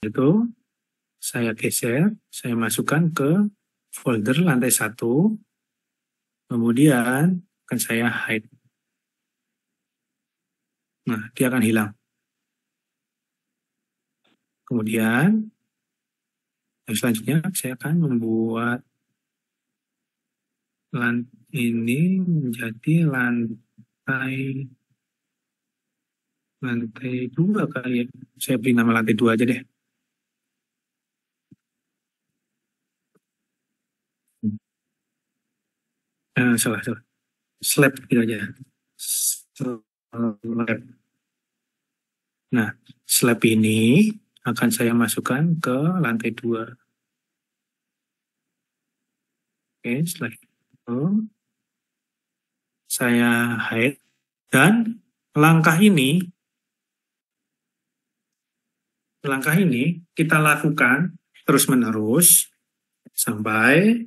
Itu saya geser, saya masukkan ke folder lantai 1, kemudian akan saya hide. Nah, dia akan hilang. Kemudian, yang selanjutnya saya akan membuat ini menjadi lantai 2 kali ya. Saya beri nama lantai 2 aja deh. Salah. Slab gitu aja. Slab. Nah, slab ini akan saya masukkan ke lantai 2. Oke, setelah itu saya hide dan langkah ini kita lakukan terus-menerus sampai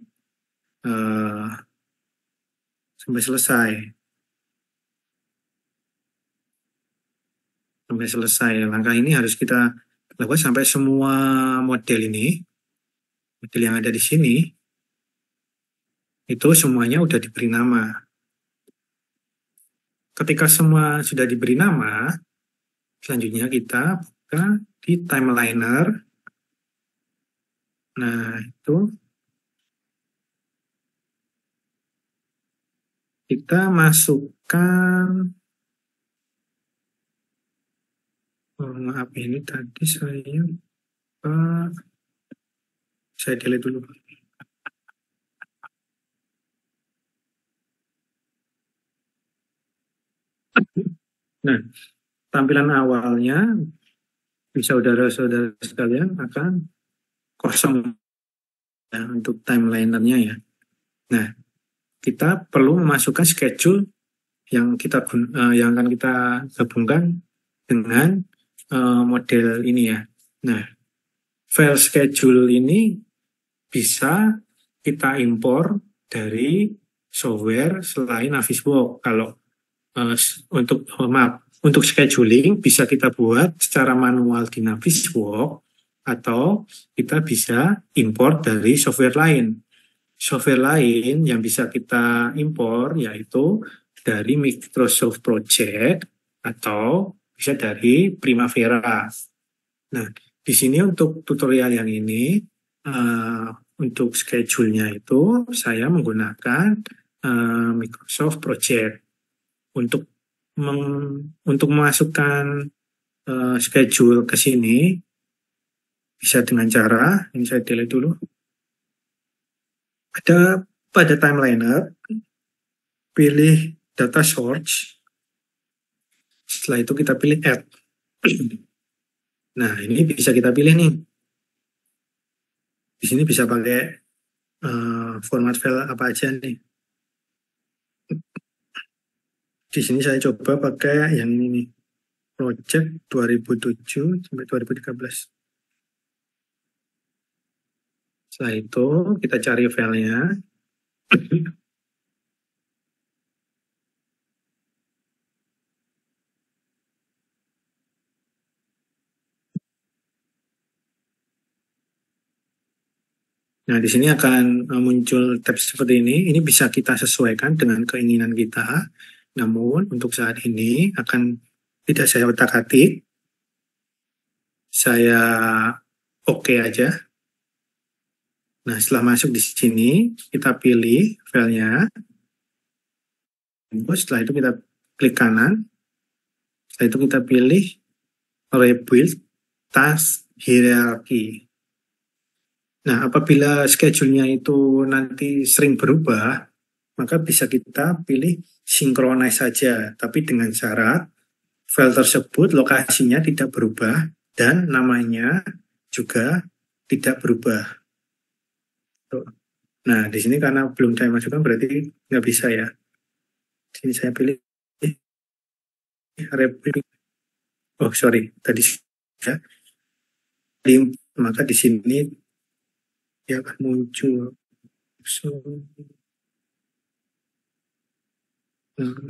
selesai. Sampai selesai. Langkah ini harus kita lakukan sampai semua model yang ada di sini, itu semuanya udah diberi nama. Ketika semua sudah diberi nama, selanjutnya kita buka di timeliner. Nah, itu kita masukkan, maaf ini tadi saya delete dulu. Nah, tampilan awalnya saudara-saudara sekalian akan kosong ya, untuk timelinernya ya. Nah, kita perlu memasukkan schedule yang akan kita gabungkan dengan model ini ya. Nah, file schedule ini bisa kita impor dari software selain Navisworks. Kalau untuk scheduling bisa kita buat secara manual di Navisworks atau kita bisa impor dari software lain. Software lain yang bisa kita impor yaitu dari Microsoft Project atau bisa dari Primavera. Nah, di sini untuk tutorial yang ini, untuk schedule-nya itu saya menggunakan Microsoft Project. Untuk memasukkan schedule ke sini, bisa dengan cara, ini saya delete dulu. Pada timeliner, pilih data source. Setelah itu kita pilih add. Nah, ini bisa kita pilih nih. Di sini bisa pakai format file apa aja nih. Di sini saya coba pakai yang ini nih. Project 2007 sampai 2013. Setelah itu kita cari filenya. Nah, di sini akan muncul tab seperti ini. Ini bisa kita sesuaikan dengan keinginan kita. Namun, untuk saat ini akan tidak saya otak-atik. Saya oke aja. Nah, setelah masuk di sini, kita pilih filenya. Setelah itu kita klik kanan. Setelah itu kita pilih rebuild task hierarchy. Nah, apabila schedule-nya itu nanti sering berubah, maka bisa kita pilih synchronize saja, tapi dengan syarat file tersebut lokasinya tidak berubah dan namanya juga tidak berubah. Nah, di sini karena belum saya masukkan berarti nggak bisa ya. Di sini saya pilih rebuild. Oh, sorry, tadi ya. Maka di sini dia akan muncul.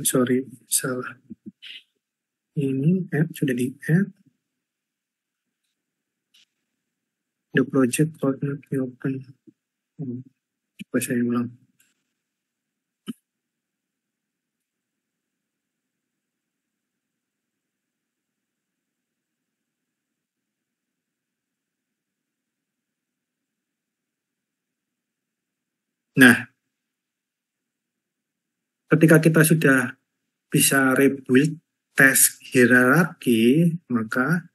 Sorry, salah. Ini add sudah di add. The project could not be open. Coba saya ulang. Nah, ketika kita sudah bisa rebuild tes hierarki, maka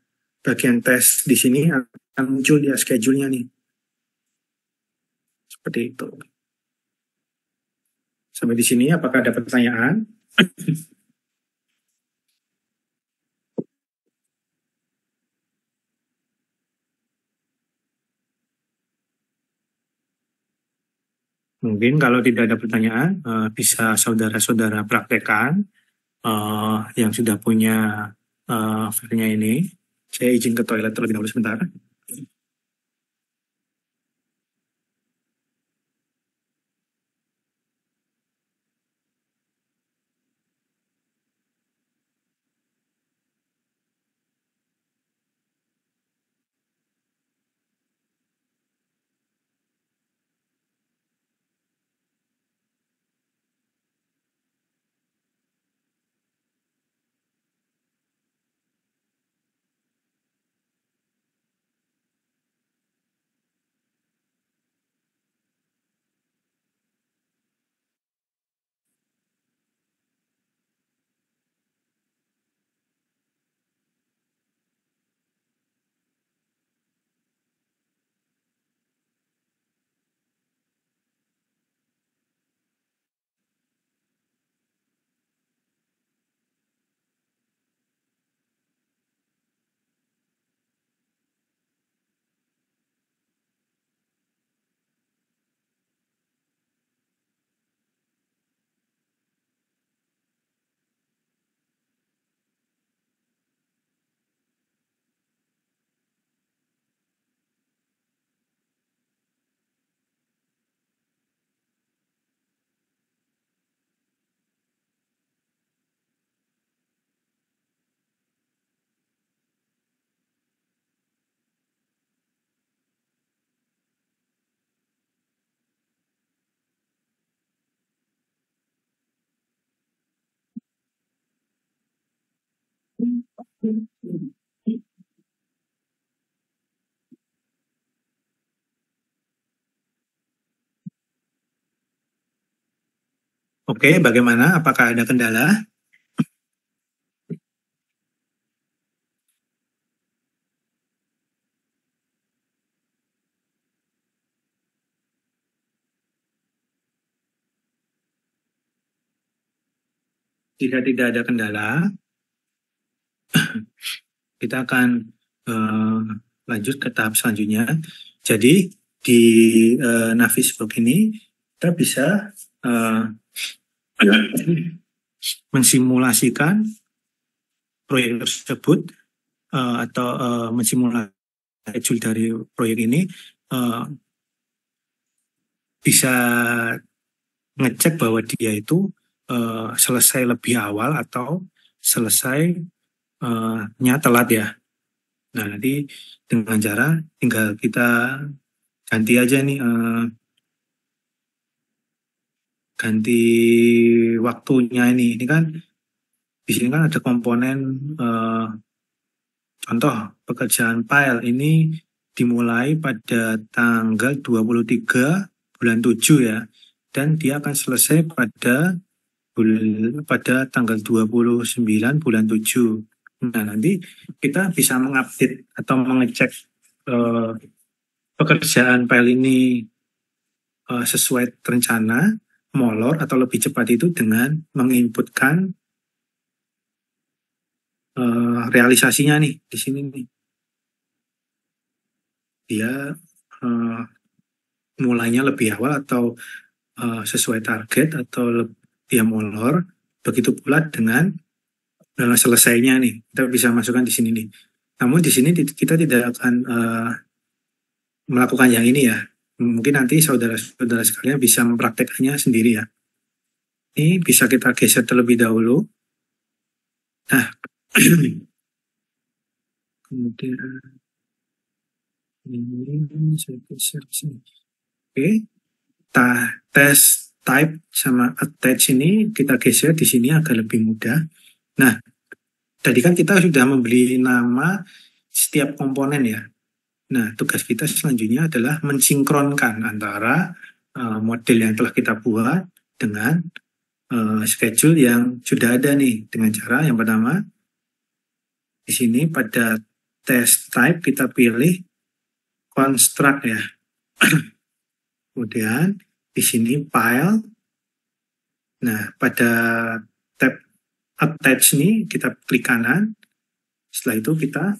bagian tes di sini akan muncul di schedule-nya nih. Seperti itu. Sampai di sini apakah ada pertanyaan? Mungkin kalau tidak ada pertanyaan, bisa saudara-saudara praktekkan yang sudah punya filenya ini. Saya izin ke toilet terlebih dahulu sebentar. Oke, bagaimana? Apakah ada kendala? Jika tidak ada kendala, kita akan lanjut ke tahap selanjutnya. Jadi di Navisbook ini kita bisa mensimulasikan proyek tersebut atau mensimulasi schedule dari proyek ini, bisa ngecek bahwa dia itu selesai lebih awal atau selesainya telat ya. Nah, nanti dengan cara tinggal kita ganti aja nih, ganti waktunya ini. Ini kan di sini kan ada komponen contoh pekerjaan file ini dimulai pada tanggal 23 bulan 7 ya. Dan dia akan selesai pada tanggal 29 bulan 7. Nah, nanti kita bisa mengupdate atau mengecek pekerjaan file ini sesuai rencana, molor atau lebih cepat itu dengan menginputkan realisasinya nih di sini nih. Dia mulainya lebih awal atau sesuai target atau dia molor. Begitu pula dengan selesainya nih, kita bisa masukkan di sini nih. Namun di sini kita tidak akan melakukan yang ini ya. Mungkin nanti saudara-saudara sekalian bisa mempraktekannya sendiri ya. Ini bisa kita geser terlebih dahulu. Nah, kemudian Ini saya geser ke sini. Oke, test type sama attach ini kita geser di sini agar lebih mudah. Nah, tadi kan kita sudah memberi nama setiap komponen ya. Nah, tugas kita selanjutnya adalah mensinkronkan antara model yang telah kita buat dengan schedule yang sudah ada nih. Dengan cara yang pertama, di sini pada test type kita pilih construct ya. Kemudian di sini file. Nah, pada tab attach ini kita klik kanan. Setelah itu kita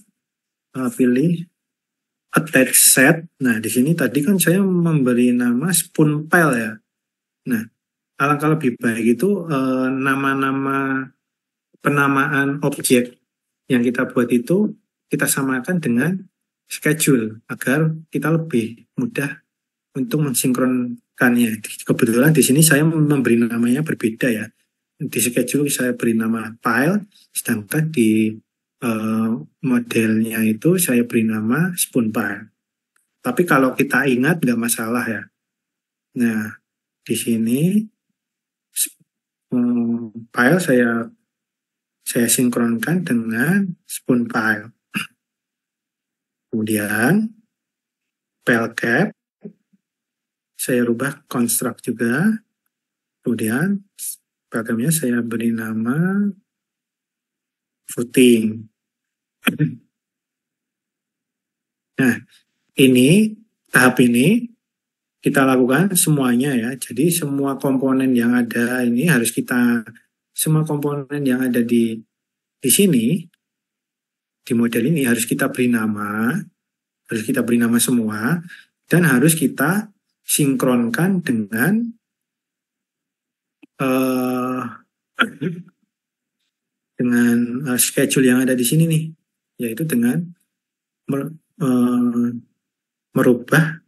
pilih attach set. Nah, di sini tadi kan saya memberi nama spoon file ya. Nah, alangkah lebih baik itu nama-nama penamaan objek yang kita buat itu kita samakan dengan schedule agar kita lebih mudah untuk mensinkronkannya. Kebetulan di sini saya memberi namanya berbeda ya. Di schedule saya beri nama file, sedangkan di modelnya itu saya beri nama spoon file. Tapi kalau kita ingat nggak masalah ya. Nah, di sini file saya sinkronkan dengan spoon file. Kemudian file cap saya rubah construct juga. Kemudian file capnya saya beri nama footing. Nah, tahap ini kita lakukan semuanya ya. Jadi semua komponen yang ada ini semua komponen yang ada di sini, di model ini harus kita beri nama semua, dan harus kita sinkronkan dengan schedule yang ada di sini nih, yaitu dengan merubah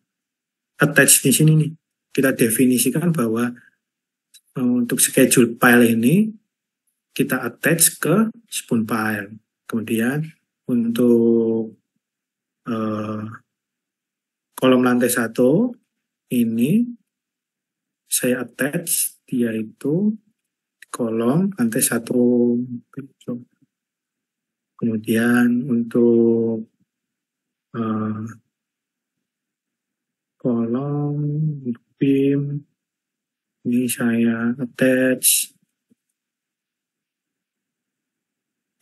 attach di sini nih. Kita definisikan bahwa untuk schedule file ini kita attach ke spoon file. Kemudian untuk kolom lantai 1 ini saya attach dia itu kolom lantai 1. Kemudian untuk kolom beam ini saya attach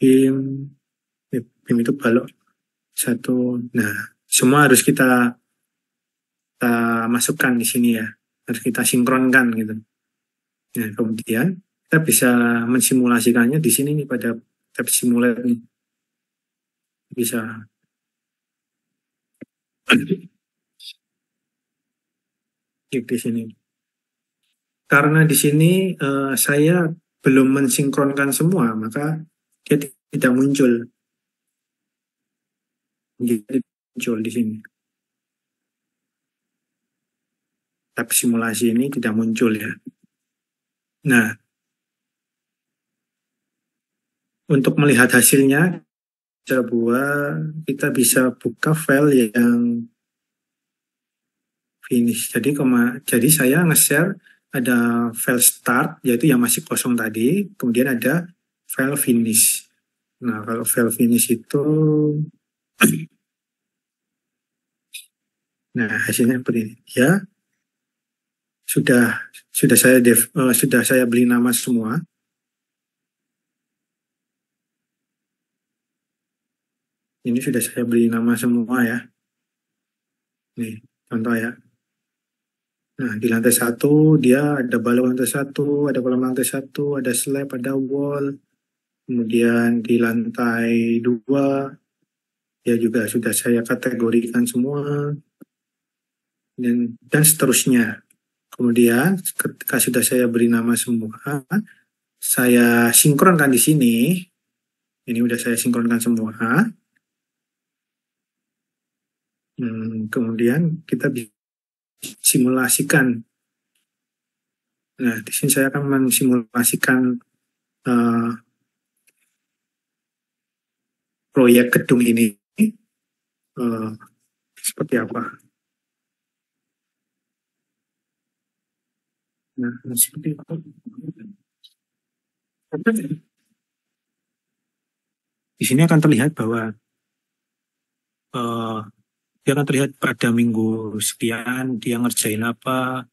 beam itu balok 1. Nah, semua harus kita masukkan di sini ya, harus kita sinkronkan gitu. Nah, kemudian kita bisa mensimulasikannya di sini nih pada tab simulate nih. Bisa klik di sini. Karena di sini saya belum mensinkronkan semua, maka dia tidak muncul. Jadi muncul di sini. Tab simulasi ini tidak muncul ya. Nah, untuk melihat hasilnya, kita bisa buka file yang finish. Jadi saya nge-share ada file start, yaitu yang masih kosong tadi, kemudian ada file finish. Nah, kalau file finish itu, nah hasilnya seperti ini. Ya, sudah saya beli nama semua. Ini sudah saya beri nama semua ya. Nih, contoh ya. Nah, di lantai 1 dia ada balok lantai 1, ada kolam lantai 1, ada slab, ada wall. Kemudian di lantai 2 ya juga sudah saya kategorikan semua. Dan seterusnya. Kemudian ketika sudah saya beri nama semua, saya sinkronkan di sini. Ini udah saya sinkronkan semua. Kemudian kita simulasikan. Nah, di sini saya akan mensimulasikan proyek gedung ini. seperti apa. Nah, seperti itu. Di sini akan terlihat bahwa eh, dia akan terlihat pada minggu sekian dia ngerjain apa,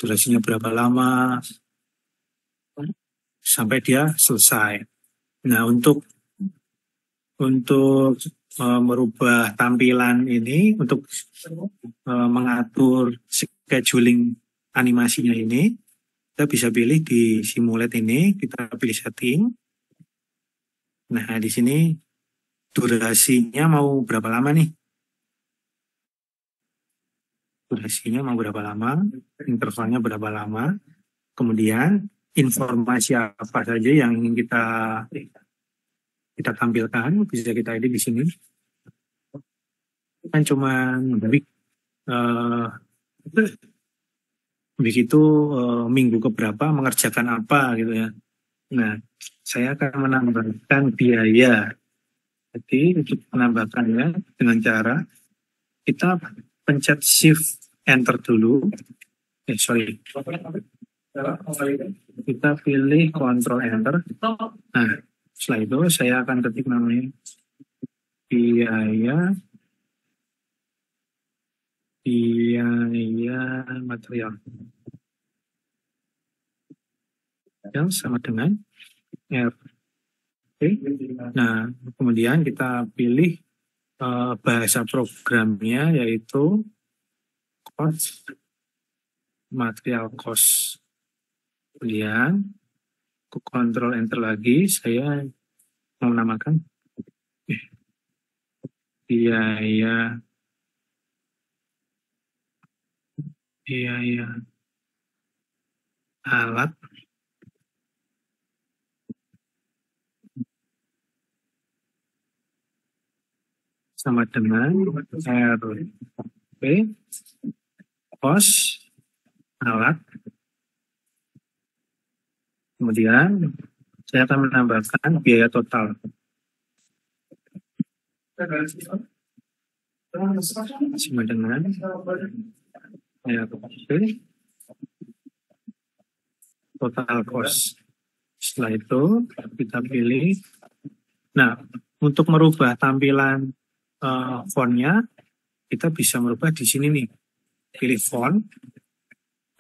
durasinya berapa lama, sampai dia selesai. Nah, untuk merubah tampilan ini, untuk mengatur scheduling animasinya ini, kita bisa pilih di simulate ini, kita pilih setting. Nah, di sini durasinya mau berapa lama nih? Durasinya mau berapa lama, intervalnya berapa lama, kemudian informasi apa saja yang ingin kita tampilkan, bisa kita edit di sini. Kan cuma uh, begitu minggu keberapa mengerjakan apa gitu ya. Nah, saya akan menambahkan biaya. Jadi untuk menambahkannya dengan cara kita pencet shift enter dulu. Sorry. Kita pilih control enter. Nah, setelah itu saya akan ketik namanya biaya material yang sama dengan R. Oke. Nah, kemudian kita pilih bahasa programnya yaitu cost, material cost. Kemudian ke control enter lagi, saya mau menamakan biaya alat sama dengan RP cost alat. Kemudian saya akan menambahkan biaya total. Sama dengan RP total cost. Setelah itu kita pilih. Nah, untuk merubah tampilan fontnya, kita bisa merubah di sini nih. Pilih font.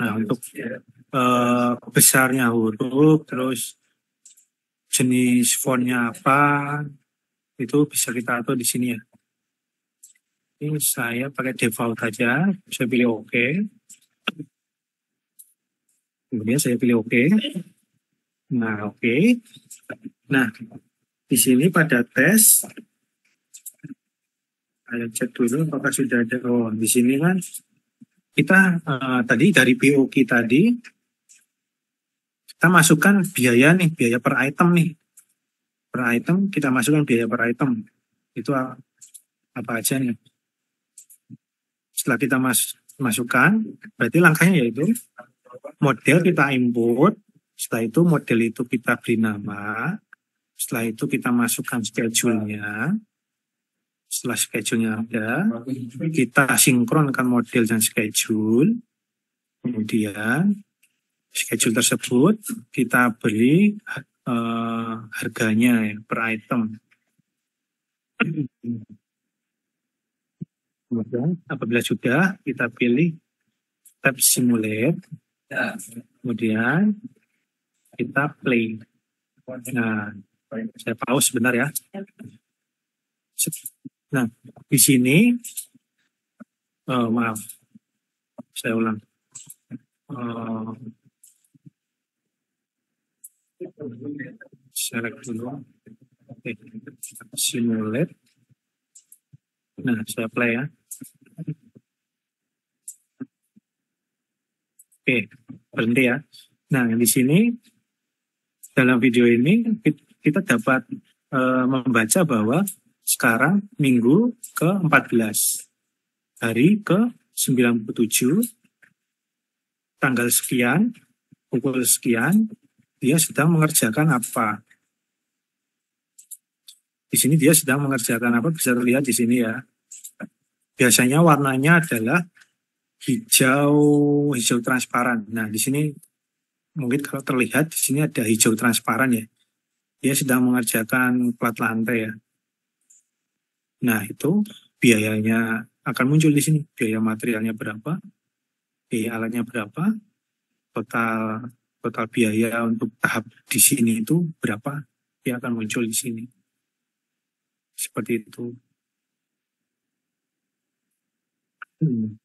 Nah, untuk besarnya huruf, terus jenis fontnya apa, itu bisa kita atur di sini ya. Ini saya pakai default aja, saya pilih OK. Kemudian saya pilih OK. Nah, OK. Nah, di sini pada tes, saya cek dulu apakah sudah ada. Oh, di sini kan kita tadi dari POK tadi, kita masukkan biaya nih, biaya per item nih. Per item, kita masukkan biaya per item. Itu apa aja nih. Setelah kita masukkan, berarti langkahnya yaitu model kita import, setelah itu model itu kita beri nama, setelah itu kita masukkan schedule-nya, setelah schedule-nya ada, kita sinkronkan model dan schedule, kemudian schedule tersebut kita beri harganya ya, per item. Kemudian apabila sudah, kita pilih tab simulate, kemudian kita play. Nah, saya pause sebentar ya. Nah, di sini, maaf, saya ulang. Select dulu. Oke, simulate. Nah, saya play ya. Oke, berhenti ya. Nah, di sini dalam video ini kita dapat membaca bahwa sekarang minggu ke-14, hari ke-97, tanggal sekian, pukul sekian, dia sedang mengerjakan apa. Di sini dia sedang mengerjakan apa, bisa terlihat di sini ya. biasanya warnanya adalah hijau hijau transparan. Nah, di sini mungkin kalau terlihat di sini ada hijau transparan ya. Dia sedang mengerjakan plat lantai ya. Nah, itu biayanya akan muncul di sini. Biaya materialnya berapa, biaya alatnya berapa, total total biaya untuk tahap di sini itu berapa, dia akan muncul di sini. Seperti itu. Hmm.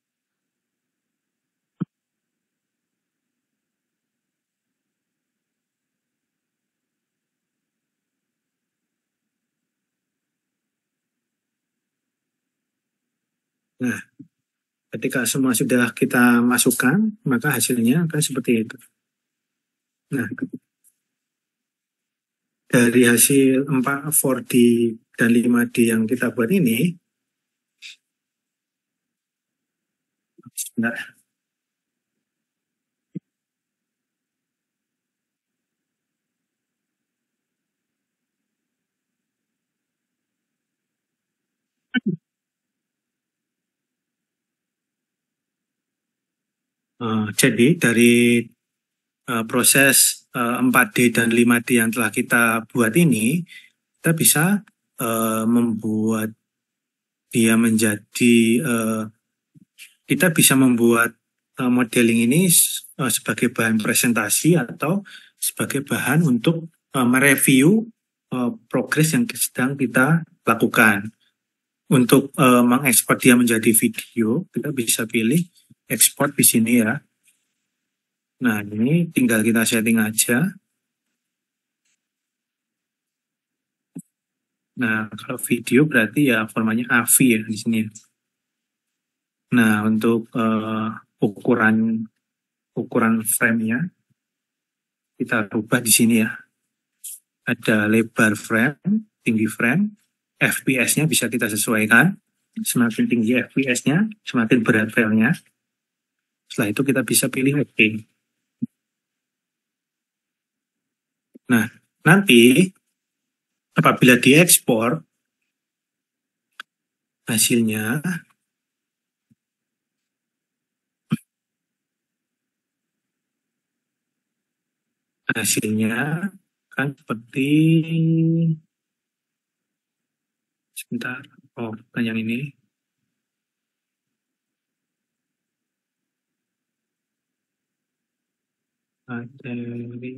Nah, ketika semua sudah kita masukkan, maka hasilnya akan seperti itu. Nah, dari hasil 4D dan 5D yang kita buat ini, sebentar. Jadi dari proses 4D dan 5D yang telah kita buat ini, kita bisa membuat dia menjadi, kita bisa membuat modeling ini sebagai bahan presentasi atau sebagai bahan untuk mereview progres yang sedang kita lakukan. Untuk mengekspor dia menjadi video, kita bisa pilih ekspor di sini ya. Nah, ini tinggal kita setting aja. Nah, kalau video berarti ya formanya AVI ya di sini. Nah, untuk ukuran ukuran frame-nya kita rubah di sini ya. Ada lebar frame, tinggi frame, FPS-nya bisa kita sesuaikan. Semakin tinggi FPS-nya, semakin berat filenya. Setelah itu kita bisa pilih OK. Nah, nanti apabila diekspor, hasilnya hasilnya kan seperti, sebentar, oh bukan yang ini. Ada ini.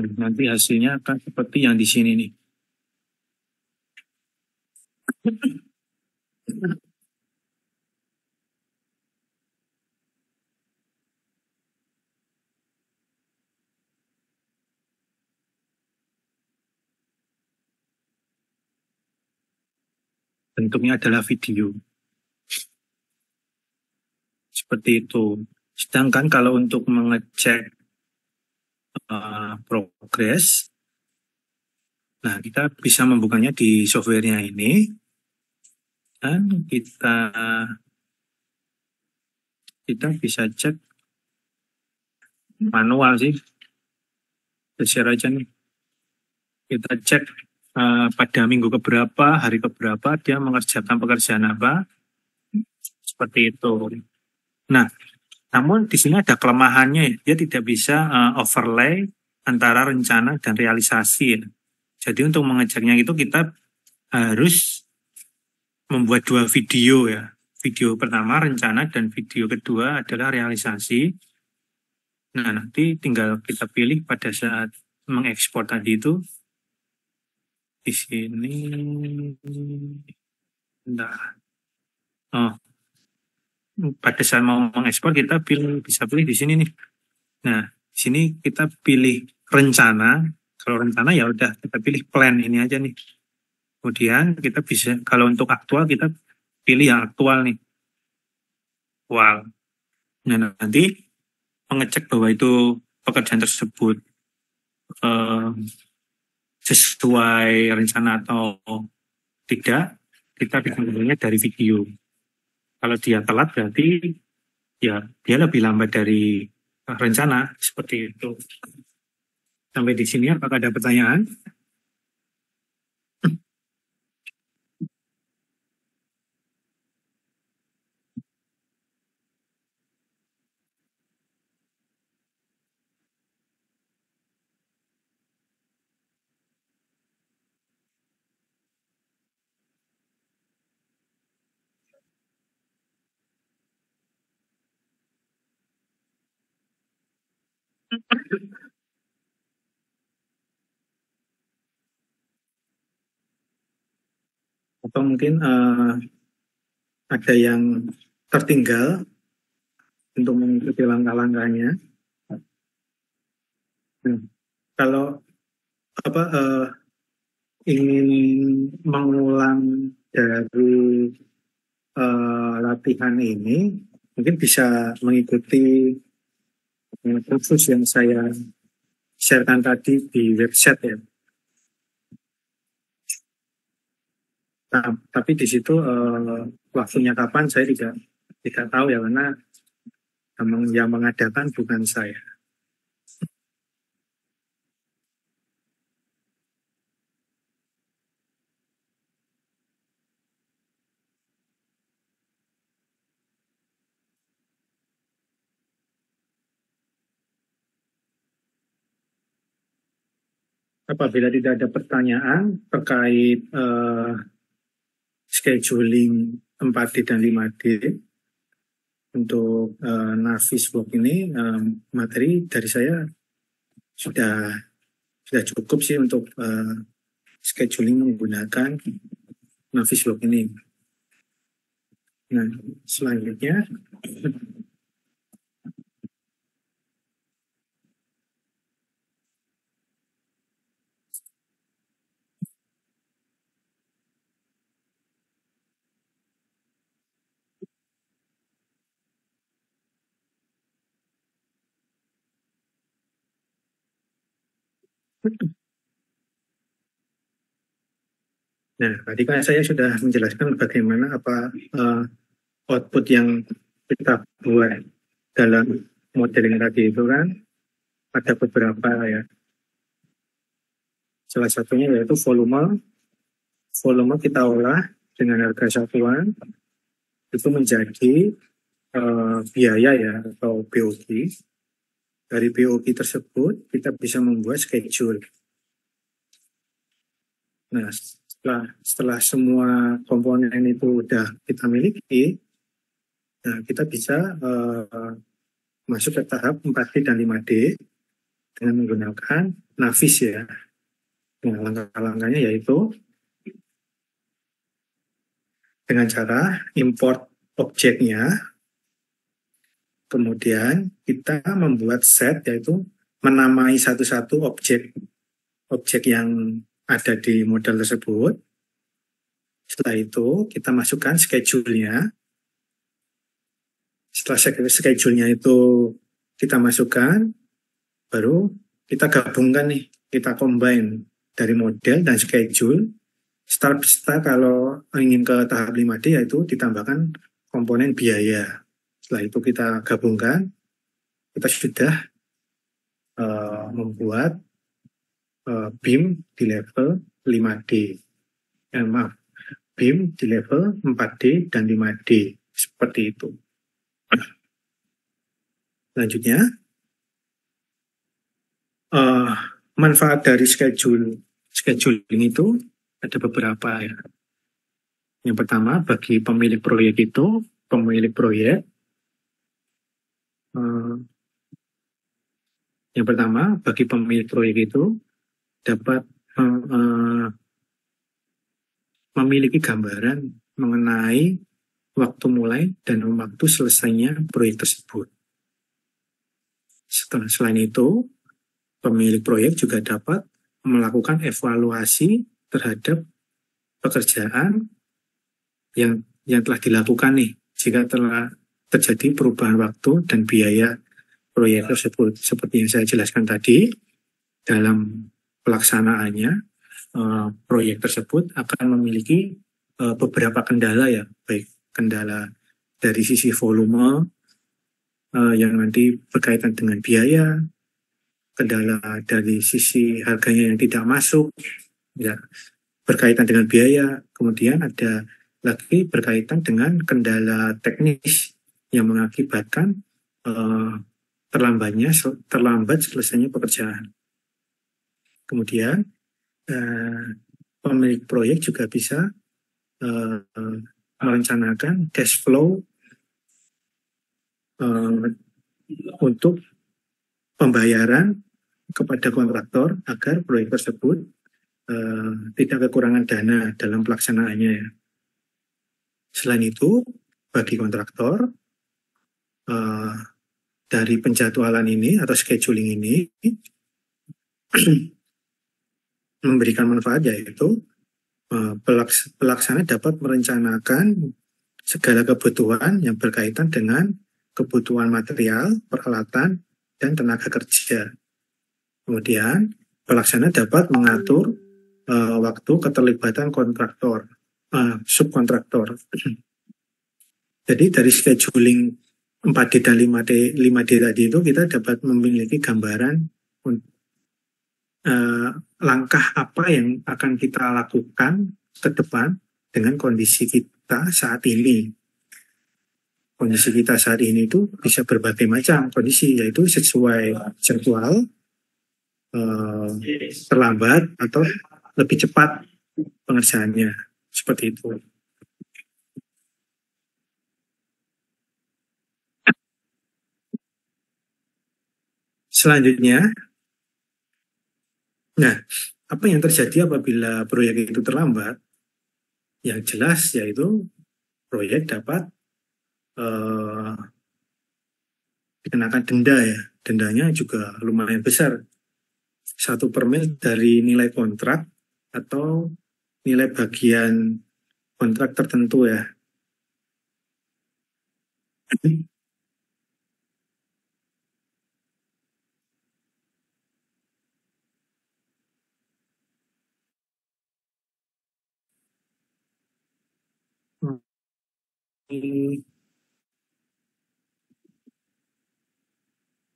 Nanti hasilnya akan seperti yang di sini nih. Bentuknya adalah video. Seperti itu. Sedangkan kalau untuk mengecek progres, nah kita bisa membukanya di softwarenya ini, dan kita bisa cek manual sih. Share aja nih. Kita cek pada minggu keberapa, hari keberapa dia mengerjakan pekerjaan apa. Seperti itu. Nah, namun di sini ada kelemahannya, dia tidak bisa overlay antara rencana dan realisasi ya. Jadi untuk mengeceknya itu kita harus membuat dua video ya. Video pertama rencana dan video kedua adalah realisasi. Nah, nanti tinggal kita pilih pada saat mengekspor tadi itu. Di sini, nah, oh, pada saat mau mengekspor kita bisa pilih di sini nih. Nah, di sini kita pilih rencana. Kalau rencana ya udah kita pilih plan ini aja nih. Kemudian kita bisa, kalau untuk aktual kita pilih yang aktual nih. Wow. Nah, nanti mengecek bahwa itu pekerjaan tersebut sesuai rencana atau tidak. kita bisa melihat dari video. Kalau dia telat berarti ya dia lebih lambat dari rencana, seperti itu. Sampai di sini apakah ada pertanyaan? Atau mungkin ada yang tertinggal untuk mengikuti langkah-langkahnya. Nah, kalau apa ingin mengulang dari latihan ini, mungkin bisa mengikuti kursus yang saya sharekan tadi di website ya. Nah, tapi di situ waktunya kapan saya tidak tahu ya, karena memang yang mengadakan bukan saya. Apabila tidak ada pertanyaan terkait scheduling 4D dan 5D untuk Navis Walk ini, materi dari saya sudah cukup sih untuk scheduling menggunakan Navis Walk ini. Nah, selanjutnya nah, tadi kan saya sudah menjelaskan bagaimana apa output yang kita buat dalam modeling tadi itu kan ada beberapa ya. Salah satunya yaitu volume. Volume kita olah dengan harga satuan itu menjadi biaya ya atau BOQ. Dari BOQ tersebut kita bisa membuat schedule. Nah, setelah semua komponen itu udah kita miliki, nah kita bisa masuk ke tahap 4D dan 5D dengan menggunakan Navis ya. Nah, langkah-langkahnya yaitu dengan cara import objeknya, kemudian kita membuat set, yaitu menamai satu-satu objek yang ada di model tersebut. Setelah itu kita masukkan schedule-nya. Setelah schedule-nya itu kita masukkan, baru kita gabungkan nih, kita combine dari model dan schedule. Start kalau ingin ke tahap 5D yaitu ditambahkan komponen biaya. Setelah itu kita gabungkan, kita sudah membuat BIM di level 5D. Maaf, BIM di level 4D dan 5D. Seperti itu. Selanjutnya, manfaat dari scheduling itu ada beberapa ya. Yang pertama, bagi pemilik proyek yang pertama, bagi pemilik proyek itu dapat memiliki gambaran mengenai waktu mulai dan waktu selesainya proyek tersebut. Selain itu, pemilik proyek juga dapat melakukan evaluasi terhadap pekerjaan yang telah dilakukan nih, jika telah terjadi perubahan waktu dan biaya proyek tersebut. Seperti yang saya jelaskan tadi, dalam pelaksanaannya proyek tersebut akan memiliki beberapa kendala ya, baik kendala dari sisi volume yang nanti berkaitan dengan biaya, kendala dari sisi harganya yang tidak masuk, ya berkaitan dengan biaya, kemudian ada lagi berkaitan dengan kendala teknis yang mengakibatkan terlambat selesainya pekerjaan. Kemudian pemilik proyek juga bisa merencanakan cash flow untuk pembayaran kepada kontraktor agar proyek tersebut tidak kekurangan dana dalam pelaksanaannya. Ya. Selain itu, bagi kontraktor, dari penjadwalan ini atau scheduling ini memberikan manfaat, yaitu pelaksana dapat merencanakan segala kebutuhan yang berkaitan dengan kebutuhan material, peralatan, dan tenaga kerja. Kemudian, pelaksana dapat mengatur waktu keterlibatan kontraktor, subkontraktor. Jadi dari scheduling 4D dan 5D tadi itu kita dapat memiliki gambaran langkah apa yang akan kita lakukan ke depan dengan kondisi kita saat ini. Kondisi kita saat ini itu bisa berbagai macam kondisi, yaitu sesuai jadwal, terlambat, atau lebih cepat pengerjaannya. Seperti itu. Selanjutnya, nah, apa yang terjadi apabila proyek itu terlambat? Yang jelas yaitu proyek dapat dikenakan denda ya. Dendanya juga lumayan besar. 1/mil dari nilai kontrak atau nilai bagian kontrak tertentu ya. Ini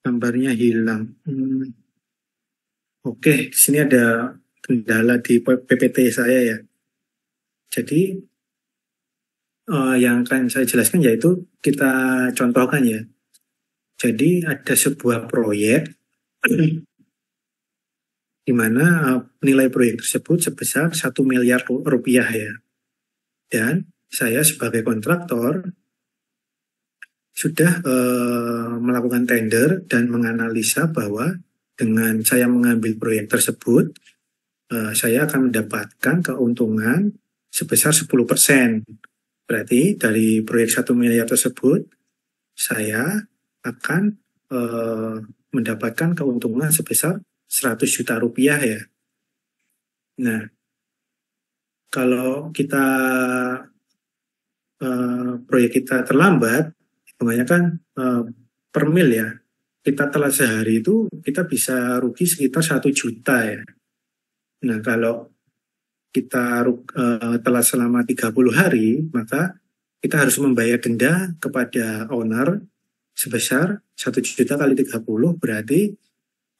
gambarnya hilang. Oke, di sini ada kendala di PPT saya ya. Jadi yang akan saya jelaskan yaitu kita contohkan ya. Jadi ada sebuah proyek di mana nilai proyek tersebut sebesar 1 miliar rupiah ya. Dan saya sebagai kontraktor sudah melakukan tender dan menganalisa bahwa dengan saya mengambil proyek tersebut, saya akan mendapatkan keuntungan sebesar 10%. Berarti dari proyek 1 miliar tersebut, saya akan mendapatkan keuntungan sebesar 100 juta rupiah ya. Nah, kalau kita proyek kita terlambat, kebanyakan per mil ya, kita telat sehari itu kita bisa rugi sekitar 1 juta ya. Nah, kalau kita telat selama 30 hari, maka kita harus membayar denda kepada owner sebesar 1 juta kali 30 berarti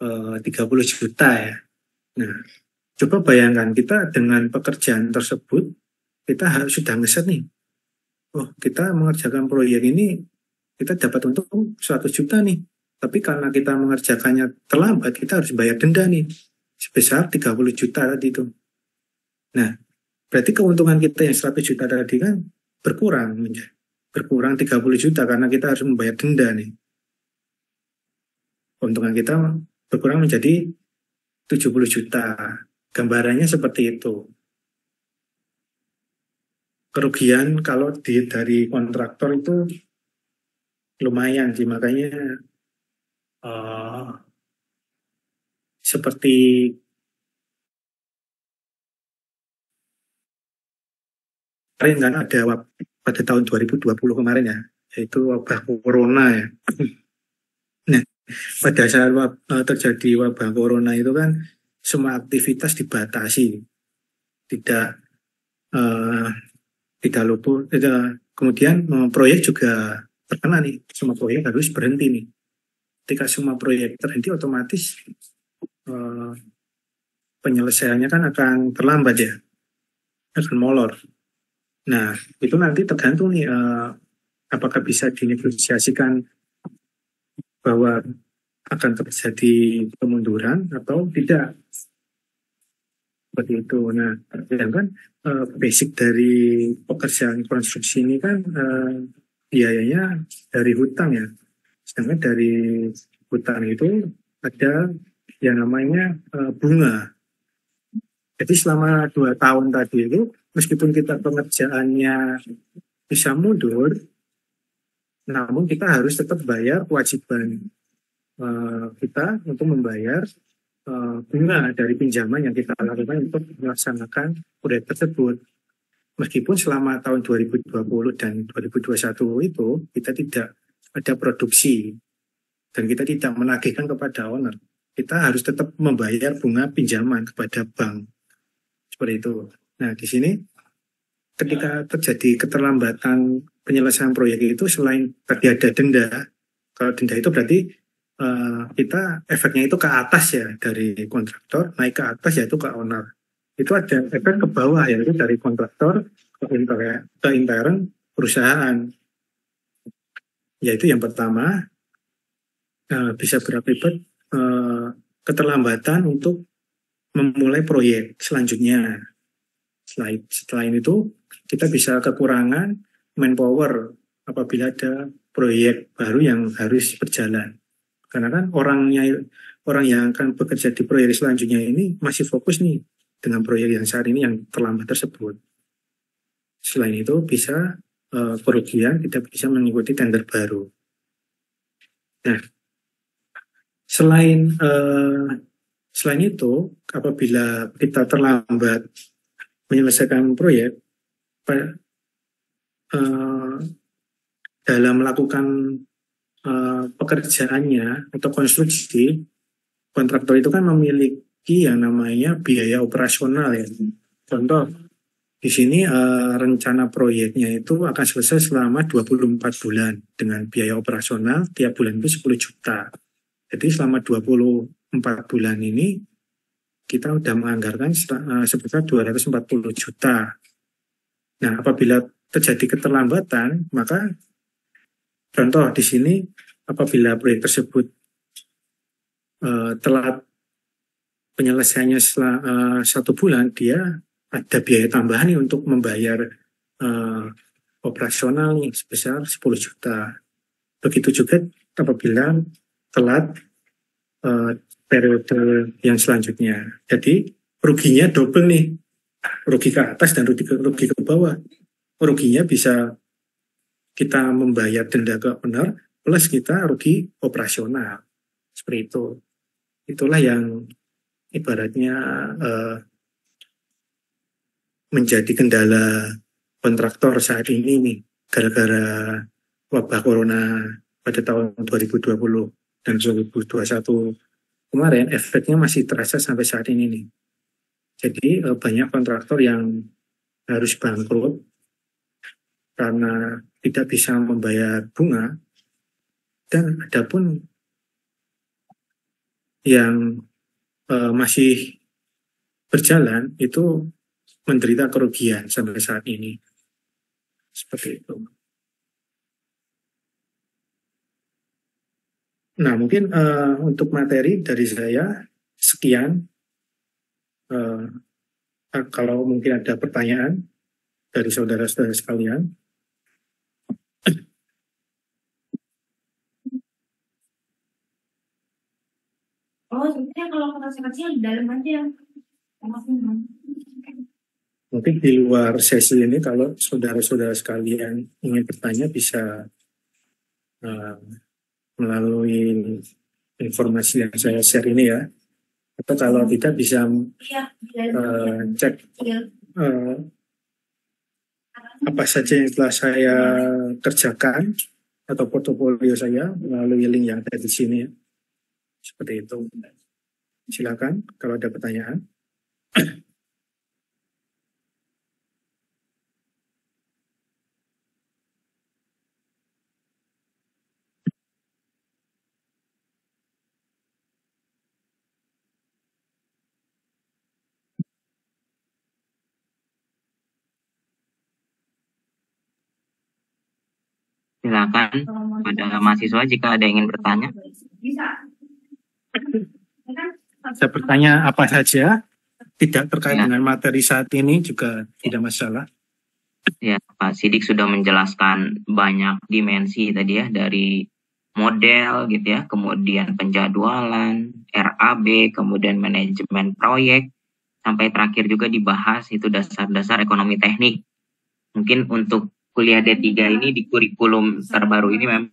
30 juta ya. Nah, coba bayangkan kita dengan pekerjaan tersebut, kita harus sudah ngeset nih. Oh, kita mengerjakan proyek ini, kita dapat untung 100 juta nih. Tapi karena kita mengerjakannya terlambat, kita harus bayar denda nih. Sebesar 30 juta tadi itu. Nah, berarti keuntungan kita yang 100 juta tadi kan berkurang. Berkurang 30 juta karena kita harus membayar denda nih. Keuntungan kita berkurang menjadi 70 juta. Gambarannya seperti itu. Kerugian kalau dari kontraktor itu lumayan sih, makanya seperti kemarin kan ada pada tahun 2020 kemarin ya, yaitu wabah corona ya. Nah, pada saat terjadi wabah corona itu kan semua aktivitas dibatasi, tidak tidak luput. Kemudian proyek juga terkena nih, semua proyek harus berhenti nih. Ketika semua proyek terhenti, otomatis eh, penyelesaiannya kan akan terlambat ya, akan molor. Nah, itu nanti tergantung nih, apakah bisa dinegosiasikan bahwa akan terjadi kemunduran atau tidak. Seperti itu. Nah, sedangkan basic dari pekerjaan konstruksi ini kan biayanya dari hutang ya. Sedangkan dari hutang itu ada yang namanya bunga. Jadi selama 2 tahun tadi itu, meskipun kita pengerjaannya bisa mundur, namun kita harus tetap bayar kewajiban kita untuk membayar bunga dari pinjaman yang kita lakukan untuk melaksanakan proyek tersebut. Meskipun selama tahun 2020 dan 2021 itu kita tidak ada produksi dan kita tidak menagihkan kepada owner, kita harus tetap membayar bunga pinjaman kepada bank. Seperti itu. Nah, di sini ketika terjadi keterlambatan penyelesaian proyek itu, selain tadi ada denda, kalau denda itu berarti kita efeknya itu ke atas ya, dari kontraktor naik ke atas yaitu ke owner. Itu ada efek ke bawah yaitu dari kontraktor ke intern perusahaan. Yaitu yang pertama bisa berakibat keterlambatan untuk memulai proyek selanjutnya. Selain itu kita bisa kekurangan manpower apabila ada proyek baru yang harus berjalan. Karena kan orang yang akan bekerja di proyek selanjutnya ini masih fokus nih dengan proyek yang saat ini yang terlambat tersebut. Selain itu bisa kerugian tidak bisa mengikuti tender baru. Nah, selain itu apabila kita terlambat menyelesaikan proyek dalam melakukan pekerjaannya atau konstruksi, kontraktor itu kan memiliki yang namanya biaya operasional ya. Contoh, di sini rencana proyeknya itu akan selesai selama 24 bulan dengan biaya operasional tiap bulan itu 10 juta. Jadi selama 24 bulan ini kita sudah menganggarkan sebesar 240 juta. Nah, apabila terjadi keterlambatan, maka contoh di sini apabila proyek tersebut telat penyelesaiannya setelah 1 bulan, dia ada biaya tambahan nih untuk membayar operasional nih sebesar 10 juta. Begitu juga apabila telat periode yang selanjutnya. Jadi ruginya double nih, rugi ke atas dan rugi ke bawah. Ruginya bisa kita membayar denda ke owner plus kita rugi operasional. Seperti itu. Itulah yang ibaratnya menjadi kendala kontraktor saat ini nih, gara-gara wabah corona pada tahun 2020 dan 2021 kemarin, efeknya masih terasa sampai saat ini nih. Jadi banyak kontraktor yang harus bangkrut karena tidak bisa membayar bunga, dan adapun yang masih berjalan itu menderita kerugian sampai saat ini. Seperti itu. Nah, mungkin untuk materi dari saya sekian. Kalau mungkin ada pertanyaan dari saudara-saudara sekalian. Oh, sebenarnya kalau kecil-kecil di dalam aja. Mungkin di luar sesi ini kalau saudara-saudara sekalian ingin bertanya bisa melalui informasi yang saya share ini ya. Atau kalau tidak bisa cek apa saja yang telah saya kerjakan atau portofolio saya melalui link yang ada di sini. Seperti itu. Silakan kalau ada pertanyaan. Silakan pada mahasiswa jika ada yang ingin bertanya. Bisa. Bisa bertanya apa saja, tidak terkait Ya. dengan materi saat ini juga tidak masalah. Ya, Pak Sidik sudah menjelaskan banyak dimensi tadi ya, dari model gitu ya, kemudian penjadwalan, RAB, kemudian manajemen proyek, sampai terakhir juga dibahas itu dasar-dasar ekonomi teknik. Mungkin untuk kuliah D3 ini di kurikulum terbaru ini memang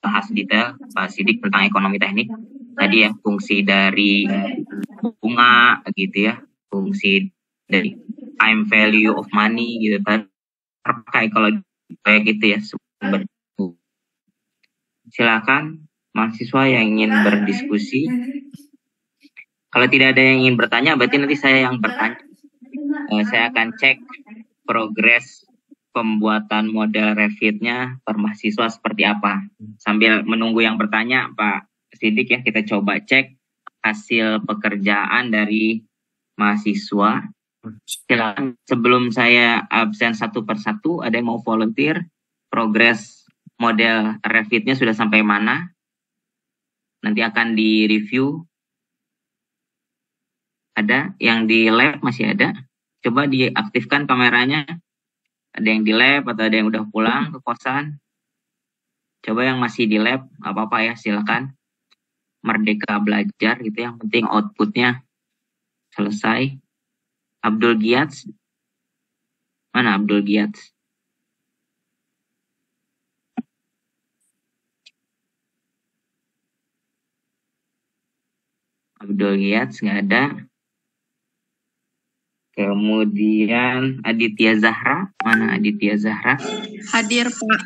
bahas detail Pak Sidik tentang ekonomi teknik. Tadi ya, fungsi dari bunga gitu ya, fungsi dari time value of money gitu kan, terkait kalau kayak gitu ya sumber. Silakan mahasiswa yang ingin berdiskusi. Kalau tidak ada yang ingin bertanya, berarti nanti saya yang bertanya. Saya akan cek progres pembuatan model Revit-nya per mahasiswa seperti apa. Sambil menunggu yang bertanya, Pak Sidik ya, kita coba cek hasil pekerjaan dari mahasiswa. Silakan, sebelum saya absen satu persatu, ada yang mau volunteer? Progres model Revit-nya sudah sampai mana? Nanti akan di-review. Ada? Yang di lab masih ada? Coba diaktifkan kameranya. Ada yang di lab atau ada yang udah pulang ke kosan? Coba yang masih di lab, nggak apa-apa ya, silakan. Merdeka belajar gitu, yang penting outputnya selesai. Abdul Giats, mana Abdul Giats? Abdul Giats nggak ada. Kemudian Aditya Zahra, mana Aditya Zahra? Hadir, Pak.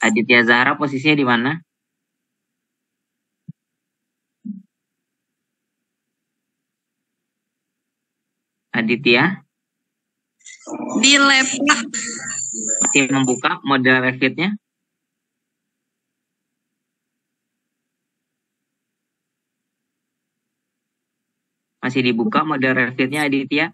Aditya Zahra posisinya di mana? Aditya Di lab, Pak. masih membuka model Revit-nya? Masih dibuka model Revit-nya Aditya?